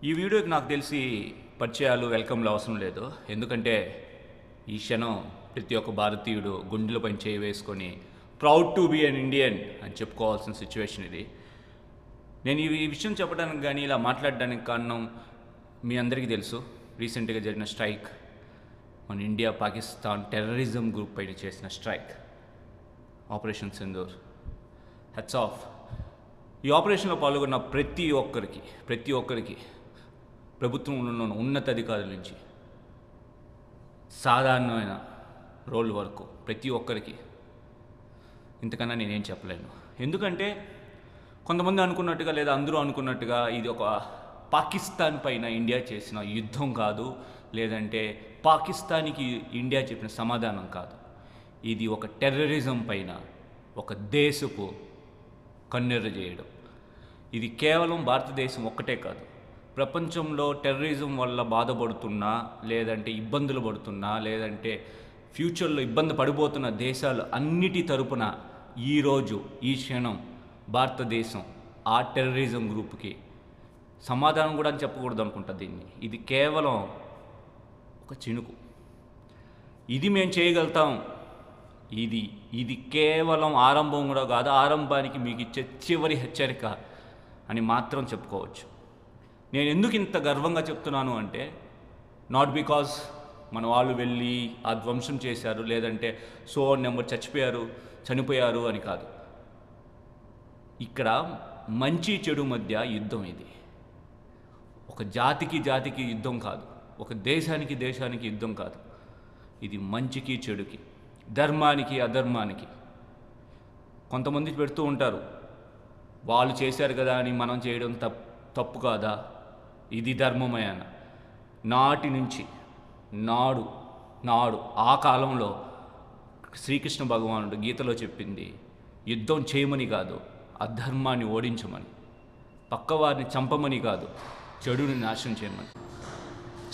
ఈ వీడియోకి నాకు తెలిసి పరిచయాలు వెల్కమ్లు అవసరం లేదు. ఎందుకంటే ఈ క్షణం ప్రతి ఒక్క భారతీయుడు గుండెలపైన చేయి వేసుకొని proud to be an Indian అని చెప్పుకోవాల్సిన సిచ్యువేషన్ ఇది. నేను ఈ విషయం చెప్పడానికి కానీ ఇలా మాట్లాడడానికి కారణం మీ అందరికీ తెలుసు. రీసెంట్గా జరిగిన స్ట్రైక్, మన ఇండియా పాకిస్తాన్ టెర్రరిజం గ్రూప్ పైన చేసిన స్ట్రైక్, ఆపరేషన్ సింధూర్. హెట్స్ ఆఫ్. ఈ ఆపరేషన్లో పాల్గొన్న ప్రతి ఒక్కరికి ప్రభుత్వంలో ఉన్న ఉన్నతాధికారుల నుంచి సాధారణమైన రోల్ వరకు ప్రతి ఒక్కరికి ఇంతకన్నా నేనేం చెప్పలేను. ఎందుకంటే కొంతమంది అనుకున్నట్టుగా లేదా అందరూ అనుకున్నట్టుగా ఇది ఒక పాకిస్తాన్ పైన ఇండియా చేసిన యుద్ధం కాదు, లేదంటే పాకిస్తాన్కి ఇండియా చెప్పిన సమాధానం కాదు. ఇది ఒక టెర్రరిజం పైన ఒక దేశపు కన్నెర్ర చేయడం. ఇది కేవలం భారతదేశం ఒక్కటే కాదు, ప్రపంచంలో టెర్రరిజం వల్ల బాధపడుతున్నా, లేదంటే ఇబ్బందులు పడుతున్నా, లేదంటే ఫ్యూచర్లో ఇబ్బంది పడిపోతున్న దేశాలు అన్నిటి తరపున ఈరోజు ఈ క్షణం భారతదేశం ఆ టెర్రరిజం గ్రూప్కి సమాధానం కూడా అని చెప్పకూడదు అనుకుంటా దీన్ని. ఇది కేవలం ఒక చినుకు. ఇది మేము చేయగలుగుతాం. ఇది కేవలం ఆరంభం కూడా కాదు, ఆరంభానికి మీకు ఇచ్చే చివరి హెచ్చరిక అని మాత్రం చెప్పుకోవచ్చు. నేను ఎందుకు ఇంత గర్వంగా చెప్తున్నాను అంటే, నాట్ బికాజ్ మన వాళ్ళు వెళ్ళి ఆ ధ్వంసం చేశారు, లేదంటే సో నెంబర్ చనిపోయారు అని కాదు. ఇక్కడ మంచి చెడు మధ్య యుద్ధం. ఇది ఒక జాతికి యుద్ధం కాదు, ఒక దేశానికి యుద్ధం కాదు. ఇది మంచికి చెడుకి, ధర్మానికి అధర్మానికి. కొంతమంది పెడుతూ ఉంటారు, వాళ్ళు చేశారు కదా అని మనం చేయడం తప్పు కాదా, ఇది ధర్మమయన. నాటి నుంచి నాడు ఆ కాలంలో శ్రీకృష్ణ భగవానుడు గీతలో చెప్పింది యుద్ధం చేయమని కాదు, అధర్మాన్ని ఓడించమని, పక్కవారిని చంపమని కాదు, చెడుని నాశనం చేయమని.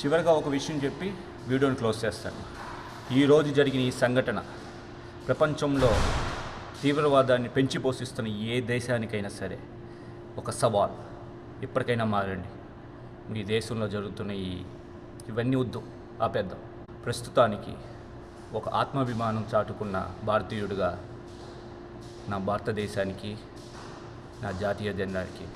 చివరిగా ఒక విషయం చెప్పి వీడియోని క్లోజ్ చేస్తాను. ఈరోజు జరిగిన ఈ సంఘటన ప్రపంచంలో తీవ్రవాదాన్ని పెంచి పోషిస్తున్న ఏ దేశానికైనా సరే ఒక సవాల్. ఇప్పటికైనా మారండి. మీ దేశంలో జరుగుతున్న ఇవన్నీ వద్దు, ఆపేద్దాం. ప్రస్తుతానికి ఒక ఆత్మాభిమానం చాటుకున్న భారతీయుడిగా నా భారతదేశానికి, నా జాతీయ జెండాకి